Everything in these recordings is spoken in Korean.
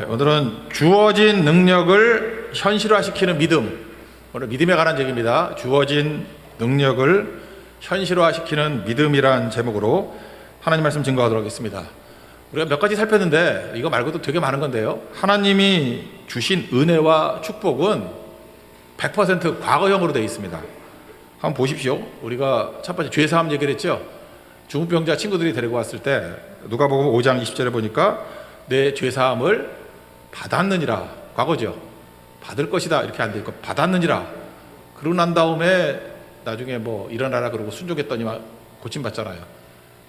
오늘은 주어진 능력을 현실화시키는 믿음. 오늘 믿음에 관한 얘기입니다. 주어진 능력을 현실화시키는 믿음이란 제목으로 하나님 말씀 증거하도록 하겠습니다. 우리가 몇 가지 살폈는데 이거 말고도 되게 많은 건데요. 하나님이 주신 은혜와 축복은 100% 과거형으로 되어 있습니다. 한번 보십시오. 우리가 첫 번째 죄사함 얘기를 했죠. 중풍병자 친구들이 데리고 왔을 때 누가복음 5장 20절에 보니까 내 죄사함을 받았느니라. 과거죠. 받을 것이다 이렇게 안 돼 있고 받았느니라. 그러고 난 다음에 나중에 뭐 일어나라 그러고 순종했더니만 고침받잖아요.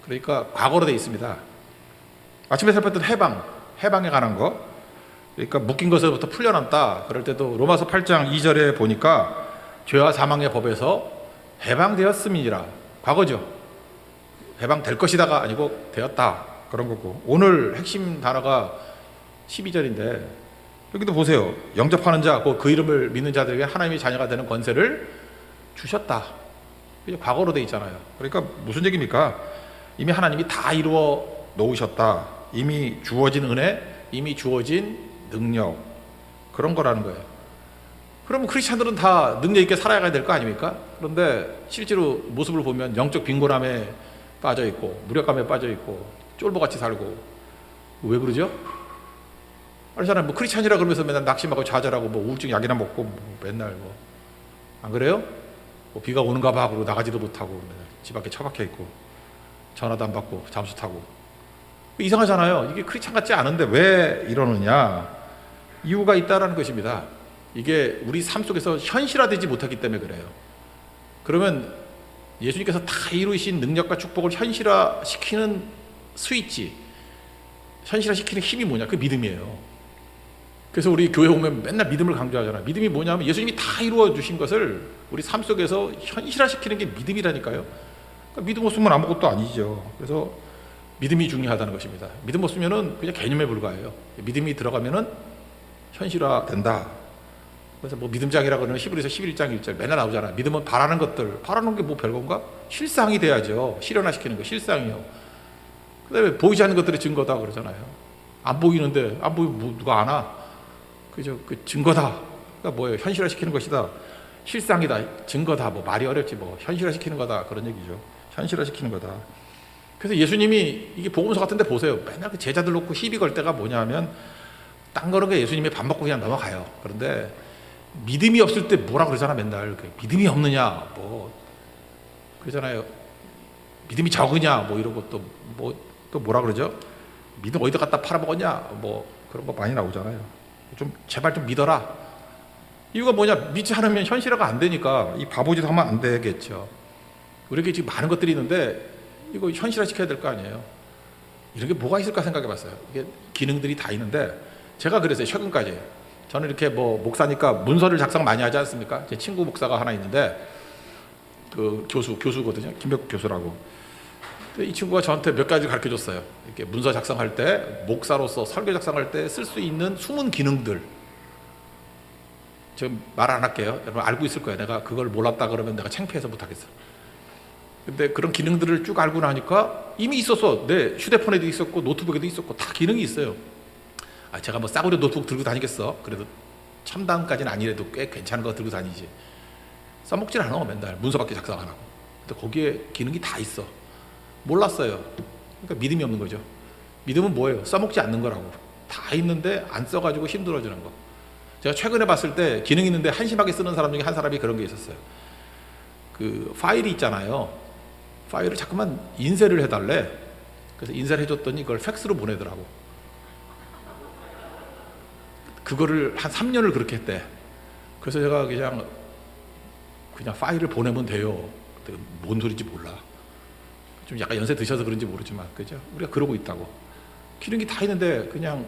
그러니까 과거로 되어 있습니다. 아침에 살폈던 해방에 관한 거. 그러니까 묶인 것으로부터 풀려났다. 그럴 때도 로마서 8장 2절에 보니까 죄와 사망의 법에서 해방되었음이니라. 과거죠. 해방될 것이다가 아니고 되었다. 그런 거고. 오늘 핵심 단어가 12절인데 여기도 보세요. 영접하는 자, 그 이름을 믿는 자들에게 하나님의 자녀가 되는 권세를 주셨다. 이게 과거로 돼 있잖아요. 그러니까 무슨 얘기입니까? 이미 하나님이 다 이루어 놓으셨다. 이미 주어진 은혜, 이미 주어진 능력, 그런 거라는 거예요. 그러면 크리스찬들은 다 능력 있게 살아가야 될 거 아닙니까? 그런데 실제로 모습을 보면 영적 빈곤함에 빠져 있고 무력감에 빠져 있고 쫄보같이 살고. 왜 그러죠? 알잖아요. 뭐 크리스찬이라 그러면서 맨날 낙심하고 좌절하고 뭐 우울증 약이나 먹고 뭐 맨날 뭐 안 그래요? 뭐 비가 오는가 봐 그러고 나가지도 못하고 맨날 집 밖에 처박혀 있고 전화도 안 받고 잠수 타고. 이상하잖아요. 이게 크리스찬 같지 않은데 왜 이러느냐? 이유가 있다라는 것입니다. 이게 우리 삶 속에서 현실화되지 못하기 때문에 그래요. 그러면 예수님께서 다 이루신 능력과 축복을 현실화시키는 스위치, 현실화시키는 힘이 뭐냐? 그 믿음이에요. 그래서 우리 교회 오면 맨날 믿음을 강조하잖아요. 믿음이 뭐냐면 예수님이 다 이루어 주신 것을 우리 삶 속에서 현실화시키는 게 믿음이라니까요. 그러니까 믿음 없으면 아무것도 아니죠. 그래서 믿음이 중요하다는 것입니다. 믿음 없으면은 그냥 개념에 불과해요. 믿음이 들어가면은 현실화된다. 그래서 뭐 믿음장이라고 하는 히브리서 11장 1절 맨날 나오잖아요. 믿음은 바라는 것들, 바라는 게 뭐 별건가? 실상이 돼야죠. 실현화시키는 거, 실상이요. 그 다음에 보이지 않는 것들의 증거다 그러잖아요. 안 보이는데, 안 보이면 뭐 누가 아나? 그죠? 그 증거다. 그러니까 뭐예요? 현실화시키는 것이다. 실상이다. 증거다. 뭐 말이 어렵지 뭐. 현실화시키는 거다. 그런 얘기죠. 현실화시키는 거다. 그래서 예수님이 이게 복음서 같은데 보세요. 맨날 그 제자들 놓고 시비 걸 때가 뭐냐면 딴 거는 게 예수님이 밥 먹고 그냥 넘어가요. 그런데 믿음이 없을 때 뭐라 그러잖아 맨날. 믿음이 없느냐 뭐 그러잖아요. 믿음이 적으냐 뭐 이러고 또 뭐라 그러죠? 믿음 어디다 갖다 팔아먹었냐 뭐 그런 거 많이 나오잖아요. 좀 제발 좀 믿어라. 이유가 뭐냐? 믿지 않으면 현실화가 안 되니까 이 바보짓 하면 안 되겠죠. 우리에게 지금 많은 것들이 있는데 이거 현실화시켜야 될 거 아니에요. 이런 게 뭐가 있을까 생각해 봤어요. 이게 기능들이 다 있는데 제가 그랬어요. 최근까지 저는 이렇게 뭐 목사니까 문서를 작성 많이 하지 않습니까? 제 친구 목사가 하나 있는데 그 교수거든요. 김백국 교수라고. 이 친구가 저한테 몇 가지 가르쳐 줬어요. 이렇게 문서 작성할 때 목사로서 설교 작성할 때 쓸 수 있는 숨은 기능들. 지금 말 안 할게요. 여러분 알고 있을 거예요. 내가 그걸 몰랐다 그러면 내가 창피해서 못 하겠어. 근데 그런 기능들을 쭉 알고 나니까 이미 있었어. 내 휴대폰에도 있었고 노트북에도 있었고 다 기능이 있어요. 제가 뭐 싸구려 노트북 들고 다니겠어? 그래도 첨단까지는 아니래도 꽤 괜찮은 거 들고 다니지. 써먹질 않아 맨날 문서밖에 작성 안 하고. 근데 거기에 기능이 다 있어. 몰랐어요. 그러니까 믿음이 없는 거죠. 믿음은 뭐예요? 써먹지 않는 거라고. 다 있는데 안 써가지고 힘들어지는 거. 제가 최근에 봤을 때 기능 있는데 한심하게 쓰는 사람 중에 한 사람이 그런 게 있었어요. 그 파일이 있잖아요. 파일을 자꾸만 인쇄를 해달래. 그래서 인쇄를 해줬더니 그걸 팩스로 보내더라고. 그거를 한 3년을 그렇게 했대. 그래서 제가 그냥 파일을 보내면 돼요. 뭔 소리인지 몰라. 좀 약간 연세 드셔서 그런지 모르지만, 그죠? 우리가 그러고 있다고. 기능이 다 있는데 그냥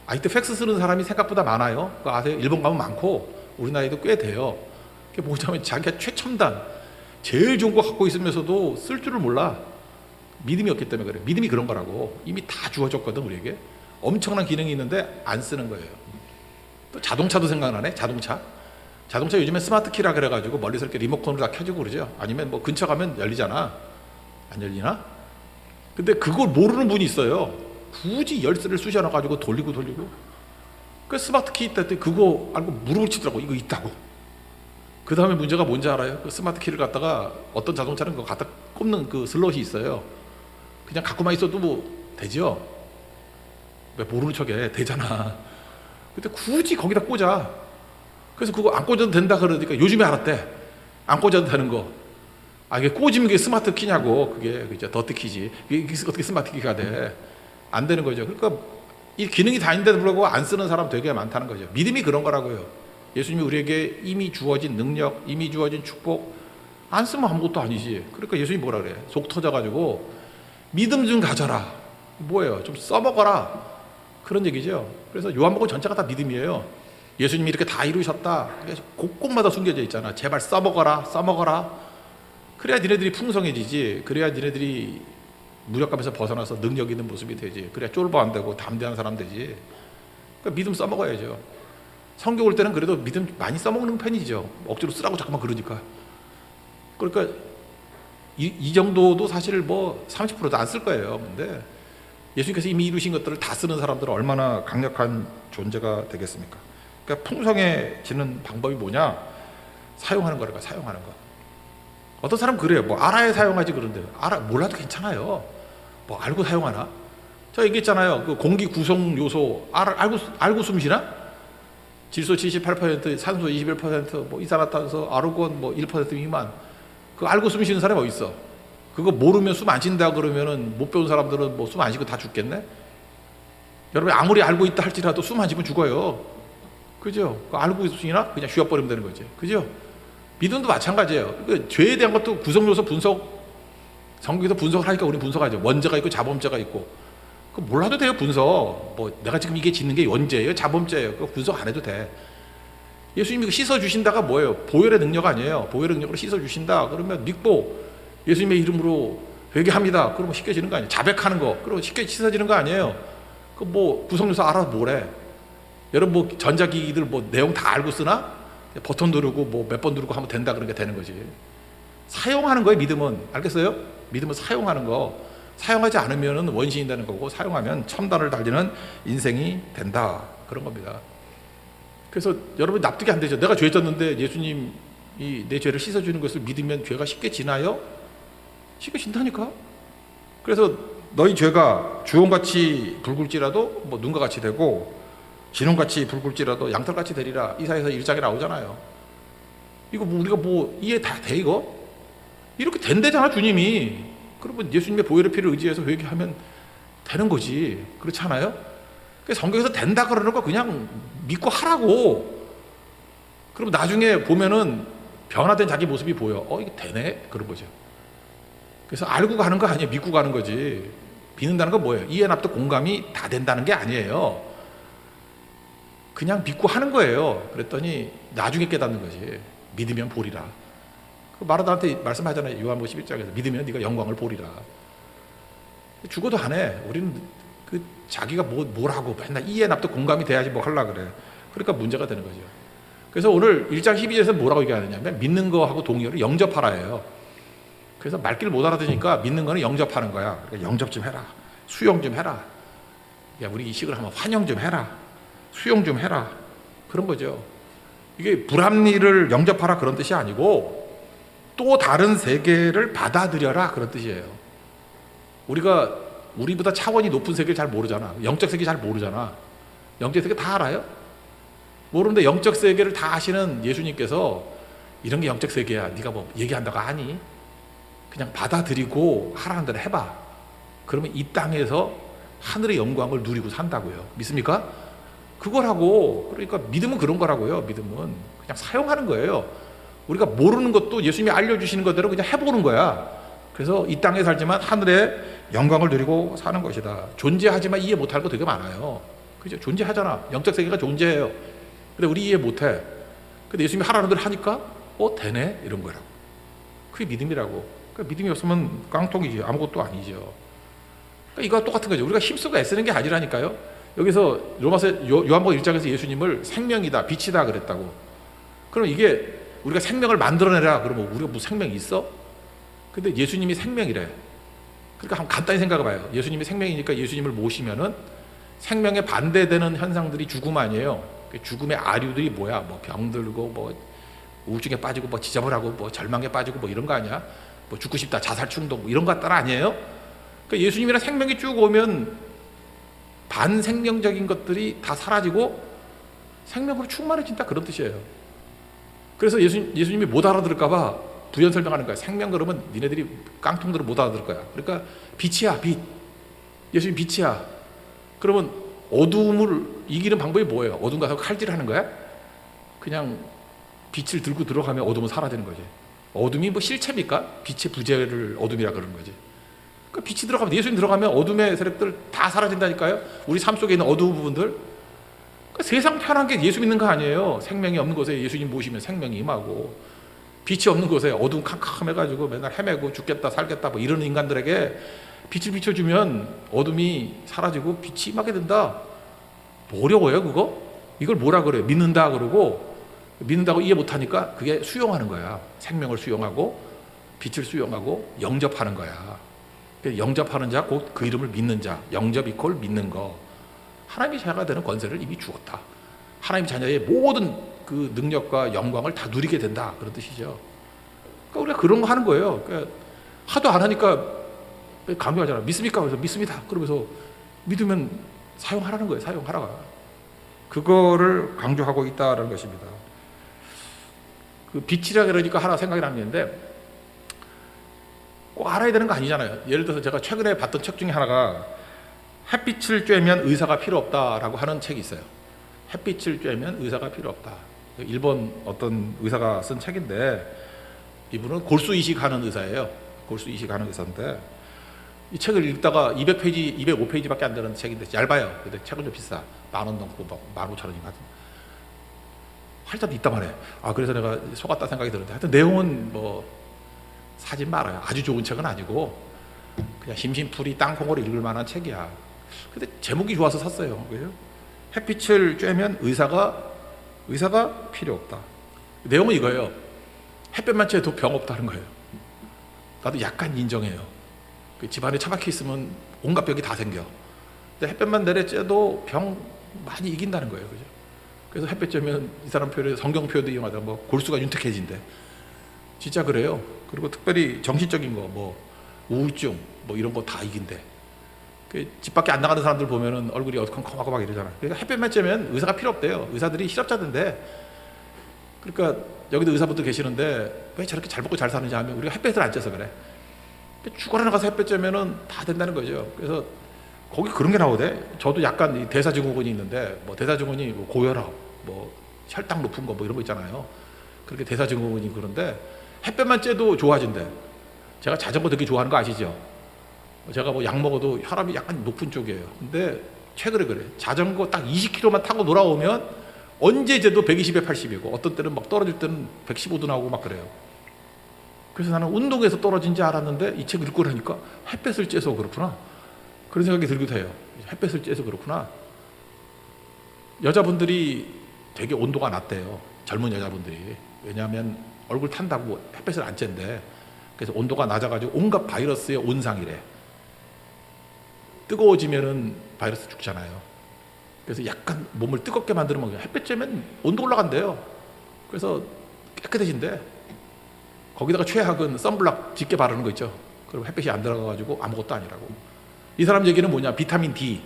아직도 팩스 쓰는 사람이 생각보다 많아요. 그거 아세요? 일본 가면 많고 우리 나이도 꽤 돼요. 그게 뭐냐면 자기가 최첨단, 제일 좋은 거 갖고 있으면서도 쓸 줄을 몰라. 믿음이 없기 때문에 그래. 믿음이 그런 거라고. 이미 다 주어졌거든 우리에게. 엄청난 기능이 있는데 안 쓰는 거예요. 또 자동차도 생각나네. 자동차 요즘에 스마트 키라 그래가지고 멀리서 이렇게 리모컨으로 다 켜지고 그러죠. 아니면 뭐 근처 가면 열리잖아. 안 열리나? 근데 그걸 모르는 분이 있어요. 굳이 열쇠를 쑤셔넣어 가지고 돌리고 그 스마트 키 있다 했더니 그거 알고 무릎을 치더라고. 이거 있다고. 그 다음에 문제가 뭔지 알아요? 그 스마트 키를 갖다가 어떤 자동차는 그거 갖다 꼽는 그 슬롯이 있어요. 그냥 갖고만 있어도 뭐 되죠. 왜 모르는 척해? 되잖아. 근데 굳이 거기다 꽂아. 그래서 그거 안 꽂아도 된다 그러니까 요즘에 알았대. 안 꽂아도 되는 거. 아, 이게 꽂으면 그게 스마트 키냐고. 그게 그죠, 더티 키지. 이게 어떻게 스마트 키가 돼? 안 되는 거죠. 그러니까 이 기능이 다 있는데도 불구하고 안 쓰는 사람 되게 많다는 거죠. 믿음이 그런 거라고요. 예수님이 우리에게 이미 주어진 능력, 이미 주어진 축복 안 쓰면 아무것도 아니지. 그러니까 예수님이 뭐라 그래? 속 터져가지고 믿음 좀 가져라. 뭐예요? 좀 써먹어라. 그런 얘기죠. 그래서 요한복음 전체가 다 믿음이에요. 예수님이 이렇게 다 이루셨다. 곳곳마다 숨겨져 있잖아. 제발 써먹어라. 그래야 니네들이 풍성해지지. 그래야 니네들이 무력감에서 벗어나서 능력 있는 모습이 되지. 그래야 쫄보 안 되고 담대한 사람 되지. 그러니까 믿음 써먹어야죠. 성경 올 때는 그래도 믿음 많이 써먹는 편이죠. 억지로 쓰라고 자꾸만 그러니까. 그러니까 이 정도도 사실 뭐 30%도 안 쓸 거예요. 근데 예수님께서 이미 이루신 것들을 다 쓰는 사람들은 얼마나 강력한 존재가 되겠습니까? 그러니까 풍성해지는 방법이 뭐냐? 사용하는 거라니까. 사용하는 거. 어떤 사람은 그래요. 뭐 알아야 사용하지 그런데 몰라도 괜찮아요. 뭐 알고 사용하나? 저 얘기했잖아요. 그 공기 구성 요소 알고 숨쉬나? 질소 78%, 산소 21%, 뭐 이산화탄소, 아르곤 뭐 1% 미만. 그거 알고 숨 쉬는 사람이 어디 있어? 그거 모르면 숨 안 쉰다 그러면은 못 배운 사람들은 뭐 숨 안 쉬고 다 죽겠네? 여러분 아무리 알고 있다 할지라도 숨 안 쉬면 죽어요. 그죠? 그거 알고 있으나 그냥 쉬어버리면 되는 거지. 그죠? 믿음도 마찬가지예요. 그 죄에 대한 것도 구성요소 분석, 성경에서 분석을 하니까 우리는 분석하죠. 원죄가 있고 자범죄가 있고. 그 몰라도 돼요. 분석. 뭐 내가 지금 이게 짓는 게 원죄예요, 자범죄예요. 그거 분석 안 해도 돼. 예수님이 씻어 주신다가 뭐예요? 보혈의 능력 아니에요. 보혈의 능력으로 씻어 주신다. 그러면 믿고 예수님의 이름으로 회개합니다. 그러면 씻겨지는 거 아니에요? 자백하는 거. 그러면 쉽게 씻어지는 거 아니에요? 그 뭐 구성요소 알아서 뭐래? 여러분 뭐 전자기기들 뭐 내용 다 알고 쓰나? 버튼 누르고 뭐 몇 번 누르고 하면 된다 그러니까 되는 거지. 사용하는 거예요. 믿음은. 알겠어요? 믿음은 사용하는 거. 사용하지 않으면 원신이 되는 거고 사용하면 첨단을 달리는 인생이 된다. 그런 겁니다. 그래서 여러분 납득이 안 되죠. 내가 죄 졌는데 예수님이 내 죄를 씻어주는 것을 믿으면 죄가 쉽게 지나요? 쉽게 진다니까. 그래서 너희 죄가 주홍같이 붉을지라도 뭐 눈과 같이 되고 진홍같이 붉을지라도 양털같이 되리라. 이사야서 1장에 나오잖아요. 이거 뭐 우리가 뭐 이해 다 돼 이거? 이렇게 된대잖아 주님이. 그러면 예수님의 보혈의 피를 의지해서 회개하면 되는 거지. 그렇지 않아요? 성경에서 된다 그러는 거 그냥 믿고 하라고. 그럼 나중에 보면은 변화된 자기 모습이 보여. 이게 되네? 그런 거죠. 그래서 알고 가는 거 아니에요. 믿고 가는 거지. 믿는다는 건 뭐예요? 이해, 납득, 공감이 다 된다는 게 아니에요. 그냥 믿고 하는 거예요. 그랬더니 나중에 깨닫는 거지. 믿으면 보리라. 그 마르다한테 말씀하잖아요. 요한복음 11장에서 믿으면 네가 영광을 보리라. 죽어도 안 해. 우리는 그 자기가 뭐라고 맨날 이해, 납득, 공감이 돼야지 뭐 하려고 그래. 그러니까 문제가 되는 거죠. 그래서 오늘 1장 12절에서 뭐라고 얘기하느냐면 믿는 거하고 동의어를 영접하라예요. 그래서 말귀를 못 알아듣으니까 믿는 거는 영접하는 거야. 그러니까 영접 좀 해라. 수용 좀 해라. 야, 우리 이식을 하면 환영 좀 해라. 수용 좀 해라. 그런 거죠. 이게 불합리를 영접하라 그런 뜻이 아니고 또 다른 세계를 받아들여라 그런 뜻이에요. 우리가 우리보다 차원이 높은 세계를 잘 모르잖아. 영적 세계 잘 모르잖아. 영적 세계 다 알아요? 모르는데 영적 세계를 다 아시는 예수님께서 이런 게 영적 세계야. 네가 뭐 얘기한다고 하니? 그냥 받아들이고 하라는 대로 해봐. 그러면 이 땅에서 하늘의 영광을 누리고 산다고요. 믿습니까? 그거라고. 그러니까 믿음은 그런 거라고요. 믿음은 그냥 사용하는 거예요. 우리가 모르는 것도 예수님이 알려주시는 것대로 그냥 해보는 거야. 그래서 이 땅에 살지만 하늘의 영광을 누리고 사는 것이다. 존재하지만 이해 못할 거 되게 많아요. 그죠? 존재하잖아. 영적 세계가 존재해요. 근데 우리 이해 못해. 근데 예수님이 하라는 대로 하니까 되네? 이런 거라고. 그게 믿음이라고. 그러니까 믿음이 없으면 깡통이지. 아무것도 아니죠. 그러니까 이거와 똑같은 거죠. 우리가 힘쓰고 애쓰는 게 아니라니까요. 여기서 요한복음 1장에서 예수님을 생명이다, 빛이다 그랬다고. 그럼 이게 우리가 생명을 만들어내라 그러면 우리가 무슨 생명이 있어? 근데 예수님이 생명이래. 그러니까 한번 간단히 생각해봐요. 예수님이 생명이니까 예수님을 모시면은 생명에 반대되는 현상들이 죽음 아니에요. 죽음의 아류들이 뭐야? 뭐 병들고 뭐 우울증에 빠지고 뭐 지저분하고 뭐 절망에 빠지고 뭐 이런 거 아니야? 뭐 죽고 싶다, 자살 충동 뭐 이런 것 따라 아니에요? 그러니까 예수님이랑 생명이 쭉 오면 반생명적인 것들이 다 사라지고 생명으로 충만해진다, 그런 뜻이에요. 그래서 예수님이 못 알아들을까봐 부연 설명하는 거야. 생명 그러면 니네들이 깡통들은 못 알아들을 거야. 그러니까 빛이야, 빛. 예수님 빛이야. 그러면 어두움을 이기는 방법이 뭐예요? 어둠 가서 칼질하는 거야? 그냥 빛을 들고 들어가면 어둠은 사라지는 거지. 어둠이 뭐 실체입니까? 빛의 부재를 어둠이라 그러는 거지. 그러니까 빛이 들어가면, 예수님 들어가면 어둠의 세력들 다 사라진다니까요. 우리 삶 속에 있는 어두운 부분들. 그러니까 세상 편한 게 예수 믿는 거 아니에요. 생명이 없는 곳에 예수님 모시면 생명이 임하고, 빛이 없는 곳에 어둠 캄캄해가지고 맨날 헤매고 죽겠다 살겠다 뭐 이런 인간들에게 빛을 비춰주면 어둠이 사라지고 빛이 임하게 된다. 뭐 어려워요 그거? 이걸 뭐라 그래요? 믿는다 그러고, 믿는다고 이해 못하니까 그게 수용하는 거야. 생명을 수용하고 빛을 수용하고 영접하는 거야. 영접하는 자 곧 그 이름을 믿는 자. 영접 이퀄 믿는 거. 하나님의 자녀가 되는 권세를 이미 주었다. 하나님 자녀의 모든 그 능력과 영광을 다 누리게 된다, 그런 뜻이죠. 그러니까 우리가 그런 거 하는 거예요. 그러니까 하도 안 하니까 강요하잖아. 믿습니까? 그래서 믿습니다. 그러면서 믿으면 사용하라는 거예요. 사용하라가. 그거를 강조하고 있다는 것입니다. 그 빛이라 그러니까 하나 생각이 났는데, 꼭 알아야 되는 거 아니잖아요. 예를 들어서 제가 최근에 봤던 책 중에 하나가 햇빛을 쬐면 의사가 필요 없다라고 하는 책이 있어요. 햇빛을 쬐면 의사가 필요 없다. 일본 어떤 의사가 쓴 책인데, 이분은 골수 이식하는 의사예요. 골수 이식하는 의사인데, 이 책을 읽다가 200페이지, 205페이지밖에 안 되는 책인데 얇아요. 근데 책은 좀 비싸. 10,000원 넘고 막 15,000원인가. 할자도 있단 말이에요. 그래서 내가 속았다 생각이 드는데, 하여튼 내용은 뭐 사진 말아요. 아주 좋은 책은 아니고 그냥 심심풀이 땅콩으로 읽을 만한 책이야. 근데 제목이 좋아서 샀어요. 그죠? 햇빛을 쬐면 의사가 필요 없다. 내용은 이거예요. 햇볕만 쬐도 병 없다는 거예요. 나도 약간 인정해요. 집안에 처박혀 있으면 온갖 병이 다 생겨. 근데 햇볕만 내려 쬐도 병 많이 이긴다는 거예요. 그죠? 그래서 햇볕 쬐면 이 사람 표현에 성경 표현도 이용하다 뭐 골수가 윤택해진대. 진짜 그래요. 그리고 특별히 정신적인 거, 뭐 우울증 뭐 이런 거 다 이긴대. 집 밖에 안 나가는 사람들 보면은 얼굴이 어두컴컴하고 막 이러잖아. 그러니까 햇볕만 쬐면 의사가 필요 없대요. 의사들이 실업자던데. 그러니까 여기도 의사분들 계시는데 왜 저렇게 잘 먹고 잘 사는지 하면 우리가 햇볕을 안 쬐서 그래. 죽어라 나가서 햇볕 쬐면은 다 된다는 거죠. 그래서 거기 그런 게 나오대. 저도 약간 대사증후군이 있는데, 뭐 대사증후군이 뭐 고혈압, 뭐 혈당 높은 거 뭐 이런 거 있잖아요. 그렇게 대사증후군이 그런데 햇볕만 쬐도 좋아진대. 제가 자전거 되게 좋아하는 거 아시죠? 제가 뭐 약 먹어도 혈압이 약간 높은 쪽이에요. 근데 최근에 그래. 자전거 딱 20km만 타고 돌아오면 언제 봬도 120에 80이고 어떤 때는 막 떨어질 때는 115도 나오고 막 그래요. 그래서 나는 운동에서 떨어진지 알았는데 이 책 읽고 나니까 햇볕을 쬐서 그렇구나, 그런 생각이 들기도 해요. 햇볕을 쬐서 그렇구나. 여자분들이 되게 온도가 낮대요. 젊은 여자분들이. 왜냐하면 얼굴 탄다고 햇볕을 안 쬐는데, 그래서 온도가 낮아가지고 온갖 바이러스의 온상이래. 뜨거워지면은 바이러스 죽잖아요. 그래서 약간 몸을 뜨겁게 만들면 햇볕 쬐면 온도 올라간대요. 그래서 깨끗해진대. 거기다가 최악은 선블락 짙게 바르는 거 있죠. 그럼 햇빛이 안 들어가가지고 아무것도 아니라고. 이 사람 얘기는 뭐냐? 비타민 D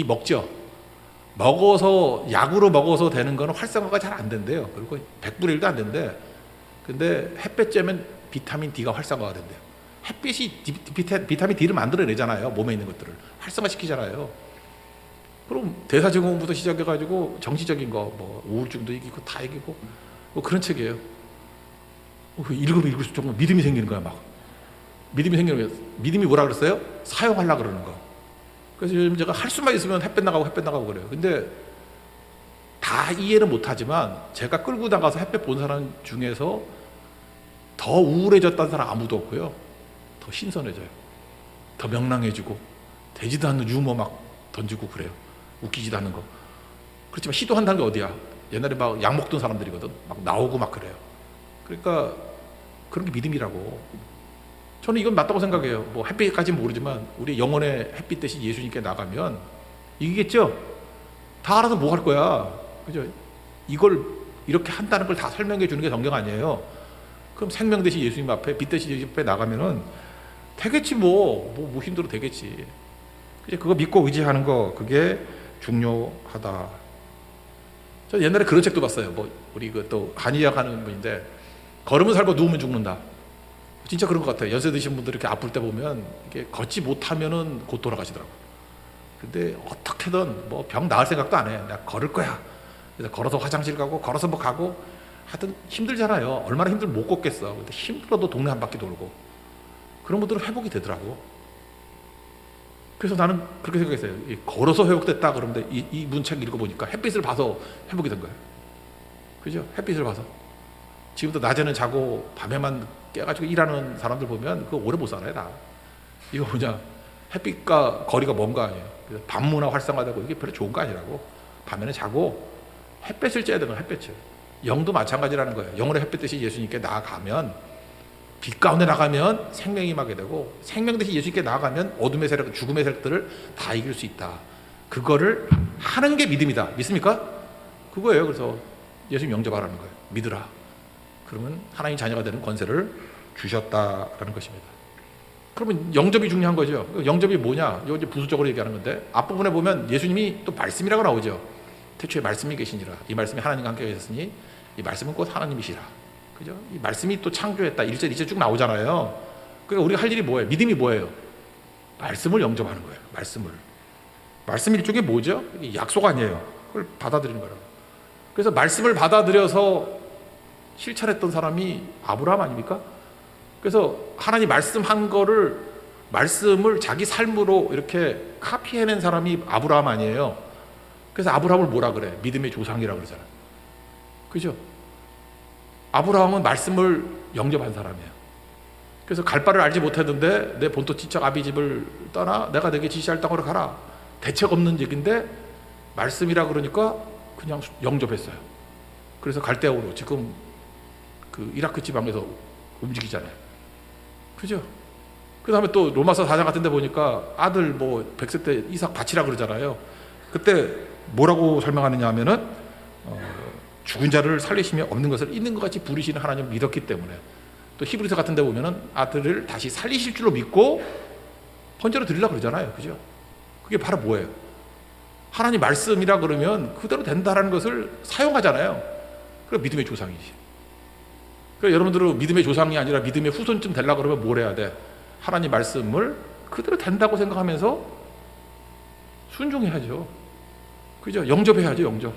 먹죠. 먹어서 약으로 먹어서 되는 거는 활성화가 잘 안 된대요. 그리고 100분의 1도 안 된대. 근데 햇볕 쬐면 비타민 D가 활성화가 된대요. 햇빛이 비타민 D를 만들어내잖아요. 몸에 있는 것들을 활성화시키잖아요. 그럼 대사증후군부터 시작해가지고 정신적인 거, 뭐 우울증도 이기고 다 이기고 뭐 그런 책이에요. 읽으면 읽을수록 정말 믿음이 생기는 거야. 막 믿음이 생기는 거야. 믿음이 뭐라 그랬어요? 사용하려고 그러는 거. 그래서 요즘 제가 할 수만 있으면 햇볕 나가고 그래요. 근데 다 이해는 못하지만 제가 끌고 나가서 햇볕 본 사람 중에서 더 우울해졌다는 사람 아무도 없고요. 더 신선해져요. 더 명랑해지고, 되지도 않는 유머 막 던지고 그래요. 웃기지도 않는 거. 그렇지만 시도한다는 게 어디야? 옛날에 막 약 먹던 사람들이거든. 막 나오고 막 그래요. 그러니까 그런 게 믿음이라고. 저는 이건 맞다고 생각해요. 뭐 햇빛까지는 모르지만 우리 영혼의 햇빛 대신 예수님께 나가면 이기겠죠? 다 알아서 뭐 할 거야, 그죠? 이걸 이렇게 한다는 걸 다 설명해 주는 게 성경 아니에요. 그럼 생명 대신 예수님 앞에, 빛 대신 예수님 앞에 나가면은 되겠지, 뭐 힘들어도 되겠지. 이제 그거 믿고 의지하는 거, 그게 중요하다. 저 옛날에 그런 책도 봤어요. 뭐 우리 그 또 한의학 하는 분인데, 걸으면 살고 누우면 죽는다. 진짜 그런 것 같아요. 연세 드신 분들 이렇게 아플 때 보면 이게 걷지 못하면은 곧 돌아가시더라고요. 근데 어떻게든 뭐 병 나을 생각도 안 해. 내가 걸을 거야. 그래서 걸어서 화장실 가고, 걸어서 뭐 가고, 하여튼 힘들잖아요. 얼마나 힘들면 못 걷겠어. 근데 힘들어도 동네 한 바퀴 돌고, 그런 분들은 회복이 되더라고. 그래서 나는 그렇게 생각했어요. 걸어서 회복됐다 그러는데 이 문책 읽어보니까 햇빛을 봐서 회복이 된 거예요. 그죠? 햇빛을 봐서. 지금도 낮에는 자고 밤에만 깨가지고 일하는 사람들 보면 그거 오래 못 살아요, 다. 이거 뭐냐, 햇빛과 거리가 먼 거 아니에요. 그래서 밤문화 활성화되고 이게 별로 좋은 거 아니라고. 밤에는 자고 햇빛을 쬐야 되는 거예요, 햇빛을. 영도 마찬가지라는 거예요. 영혼의 햇빛 대신 예수님께 나아가면, 빛 가운데 나가면 생명이 임하게 되고, 생명 대신 예수님께 나아가면 어둠의 세력, 죽음의 세력들을 다 이길 수 있다. 그거를 하는 게 믿음이다. 믿습니까? 그거예요. 그래서 예수님 영접하라는 거예요. 믿으라. 그러면 하나님 자녀가 되는 권세를 주셨다라는 것입니다. 그러면 영접이 중요한 거죠. 영접이 뭐냐? 이거 이제 부수적으로 얘기하는 건데, 앞부분에 보면 예수님이 또 말씀이라고 나오죠. 태초에 말씀이 계시니라. 이 말씀이 하나님과 함께 계셨으니 이 말씀은 곧 하나님이시라. 그죠? 이 말씀이 또 창조했다. 1절, 2절 쭉 나오잖아요. 그러니까 우리가 할 일이 뭐예요? 믿음이 뭐예요? 말씀을 영접하는 거예요. 말씀을. 말씀 일종의 뭐죠? 약속 아니에요. 그걸 받아들이는 거라고. 그래서 말씀을 받아들여서 실천했던 사람이 아브라함 아닙니까? 그래서 하나님 말씀한 거를, 말씀을 자기 삶으로 이렇게 카피해낸 사람이 아브라함 아니에요. 그래서 아브라함을 뭐라 그래? 믿음의 조상이라고 그러잖아요. 그죠? 아브라함은 말씀을 영접한 사람이에요. 그래서 갈 바를 알지 못했는데 내 본토 친척 아비 집을 떠나 내가 내게 지시할 땅으로 가라. 대책 없는 얘기인데 말씀이라 그러니까 그냥 영접했어요. 그래서 갈대아우로 지금 그 이라크 지방에서 움직이잖아요. 그죠? 그 다음에 또 로마서 4장 같은 데 보니까 아들 뭐 100세 때 이삭 바치라 그러잖아요. 그때 뭐라고 설명하느냐 하면은 죽은 자를 살리시며 없는 것을 있는 것 같이 부리시는 하나님을 믿었기 때문에, 또 히브리서 같은 데 보면은 아들을 다시 살리실 줄로 믿고 번제로 드리려고 그러잖아요. 그죠? 그게 바로 뭐예요? 하나님 말씀이라 그러면 그대로 된다라는 것을 사용하잖아요. 그게 믿음의 조상이지. 그러니까 여러분들은 믿음의 조상이 아니라 믿음의 후손쯤 되려고 그러면 뭘 해야 돼? 하나님 말씀을 그대로 된다고 생각하면서 순종해야죠. 그죠? 영접해야죠, 영접.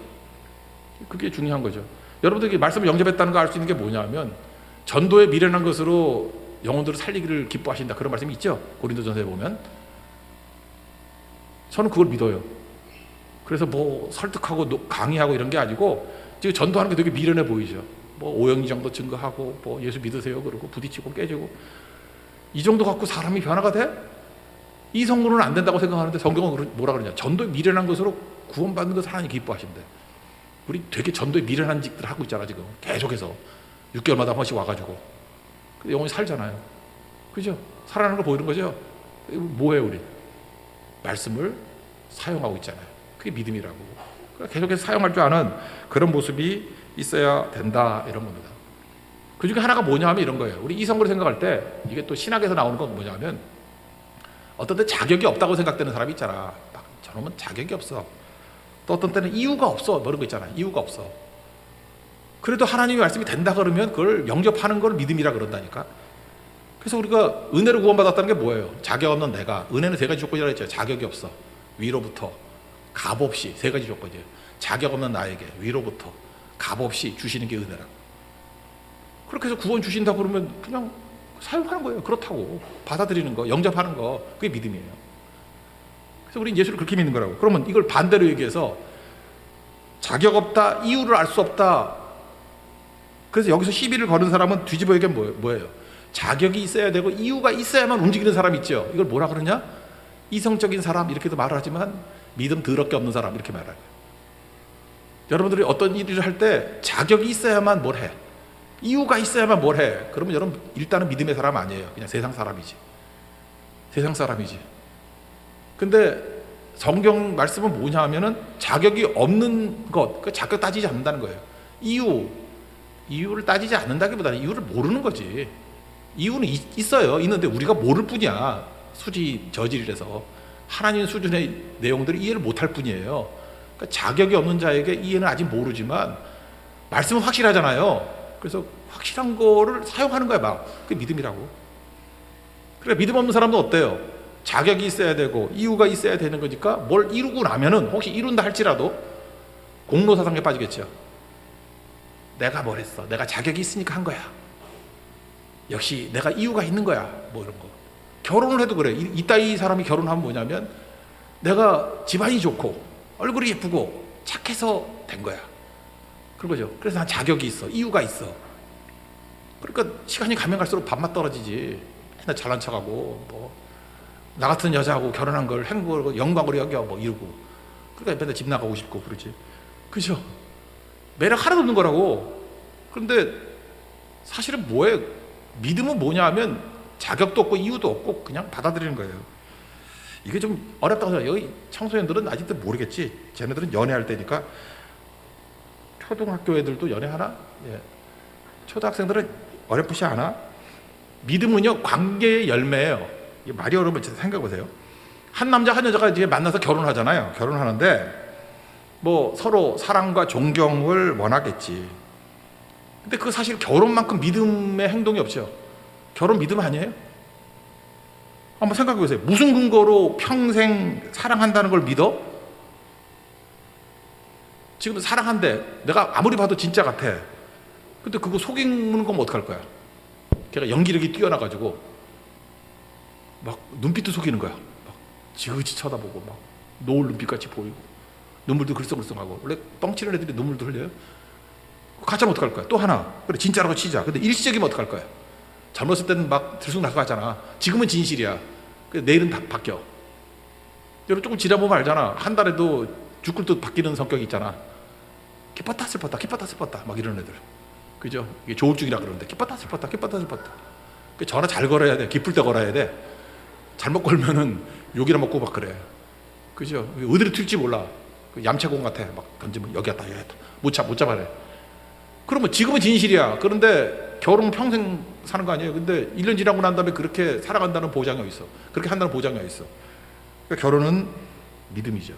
그게 중요한 거죠. 여러분들이 말씀을 영접했다는 거 알 수 있는 게 뭐냐면, 전도에 미련한 것으로 영혼들을 살리기를 기뻐하신다. 그런 말씀이 있죠. 고린도전서에 보면. 저는 그걸 믿어요. 그래서 뭐 설득하고 강의하고 이런 게 아니고, 지금 전도하는 게 되게 미련해 보이죠. 뭐 오영이 정도 증거하고, 뭐 예수 믿으세요 그러고 부딪히고 깨지고, 이 정도 갖고 사람이 변화가 돼? 이 성공은 안 된다고 생각하는데 성경은 뭐라 그러냐? 전도에 미련한 것으로 구원받는 것을 하나님 기뻐하신대. 우리 되게 전도에 미련한 짓들 하고 있잖아 지금. 계속해서 6개월마다 한 번씩 와가지고 영혼이 살잖아요. 그죠? 살아나는 걸 보이는 거죠. 뭐예요? 우리 말씀을 사용하고 있잖아요. 그게 믿음이라고. 계속해서 사용할 줄 아는 그런 모습이 있어야 된다, 이런 겁니다. 그 중에 하나가 뭐냐 하면 이런 거예요. 우리 이성으로 생각할 때, 이게 또 신학에서 나오는 건 뭐냐 하면, 어떤 때 자격이 없다고 생각되는 사람이 있잖아. 막 저놈은 자격이 없어. 또 어떤 때는 이유가 없어. 뭐 이런 거 있잖아. 이유가 없어. 그래도 하나님의 말씀이 된다 그러면 그걸 영접하는 걸 믿음이라 그런다니까. 그래서 우리가 은혜를 구원받았다는 게 뭐예요? 자격 없는 내가. 은혜는 세 가지 조건이라고 했죠. 자격이 없어. 위로부터. 값 없이. 세 가지 조건이에요. 자격 없는 나에게 위로부터 값 없이 주시는 게 은혜라고. 그렇게 해서 구원 주신다 그러면 그냥 사용하는 거예요. 그렇다고. 받아들이는 거, 영접하는 거, 그게 믿음이에요. 그래서 우리는 예수를 그렇게 믿는 거라고. 그러면 이걸 반대로 얘기해서, 자격 없다, 이유를 알 수 없다. 그래서 여기서 시비를 거는 사람은 뒤집어 얘기하면 뭐예요? 자격이 있어야 되고 이유가 있어야만 움직이는 사람 있죠. 이걸 뭐라 그러냐? 이성적인 사람, 이렇게도 말을 하지만 믿음 더럽게 없는 사람, 이렇게 말해요. 여러분들이 어떤 일을 할 때 자격이 있어야만 뭘 해? 이유가 있어야만 뭘 해. 그러면 여러분 일단은 믿음의 사람 아니에요. 그냥 세상 사람이지. 세상 사람이지. 근데 성경 말씀은 뭐냐 하면은 자격이 없는 것, 그 자격 따지지 않는다는 거예요. 이유를 따지지 않는다기보다는 이유를 모르는 거지. 이유는 있어요. 있는데 우리가 모를 뿐이야. 수지 저질이라서 하나님 수준의 내용들을 이해를 못할 뿐이에요. 그러니까 자격이 없는 자에게 이해는 아직 모르지만 말씀은 확실하잖아요. 그래서 확실한 거를 사용하는 거야, 막. 그게 믿음이라고. 그래, 믿음 없는 사람도 어때요? 자격이 있어야 되고 이유가 있어야 되는 거니까 뭘 이루고 나면은 혹시 이룬다 할지라도 공로사상에 빠지겠죠. 내가 뭘 했어? 내가 자격이 있으니까 한 거야. 역시 내가 이유가 있는 거야. 뭐 이런 거. 결혼을 해도 그래. 이따위 사람이 결혼하면 뭐냐면 내가 집안이 좋고 얼굴이 예쁘고 착해서 된 거야. 그런 거죠. 그래서 난 자격이 있어. 이유가 있어. 그러니까 시간이 가면 갈수록 밥맛 떨어지지. 맨날 잘난 척하고 뭐 나 같은 여자하고 결혼한 걸 행복으로 영광으로 여겨 뭐 이러고. 그러니까 맨날 집 나가고 싶고 그러지. 그죠? 매력 하나도 없는 거라고. 그런데 사실은 뭐예요? 믿음은 뭐냐 하면 자격도 없고 이유도 없고 그냥 받아들이는 거예요. 이게 좀 어렵다고 생각해요. 여기 청소년들은 아직도 모르겠지. 쟤네들은 연애할 때니까. 초등학교 애들도 연애하나? 예. 초등학생들은 어렵지 않아? 믿음은요, 관계의 열매예요. 이게 말이 어려우면 생각해보세요. 한 남자 한 여자가 이제 만나서 결혼하잖아요. 결혼하는데 뭐 서로 사랑과 존경을 원하겠지. 근데 그 사실 결혼만큼 믿음의 행동이 없죠. 결혼 믿음 아니에요? 한번 생각해보세요. 무슨 근거로 평생 사랑한다는 걸 믿어? 지금 사랑한대. 내가 아무리 봐도 진짜 같아. 근데 그거 속이는 거면 어떡할 거야? 걔가 연기력이 뛰어나가지고 막 눈빛도 속이는 거야. 막 지그지 쳐다보고 막 노을 눈빛같이 보이고 눈물도 글썽글썽하고. 원래 뻥치는 애들이 눈물도 흘려요? 가짜면 어떡할 거야? 또 하나. 그래, 진짜라고 치자. 근데 일시적이면 어떡할 거야? 젊었을 때는 막 들쑥날쑥하잖아. 지금은 진실이야. 내일은 다 바뀌어. 여러분 조금 지나보면 알잖아. 한 달에도 죽글도 바뀌는 성격이 있잖아. 기뻤다 슬펐다 기뻤다 슬펐다 막 이런 애들. 그죠? 이게 조울증이라 그러는데 기뻤다 슬펐다 기뻤다 슬펐다. 전화 잘 걸어야 돼. 기쁠 때 걸어야 돼. 잘못 걸면은 욕이나 먹고 막 그래. 그죠? 어디로 튈지 몰라. 얌체공 같아. 막 던지면 여기 왔다 여기 왔다. 못 잡아내. 그러면 지금은 진실이야. 그런데 결혼은 평생 사는 거 아니에요. 근데 1년 지나고 난 다음에 그렇게 살아간다는 보장이 있어. 그렇게 한다는 보장이 있어. 그러니까 결혼은 믿음이죠.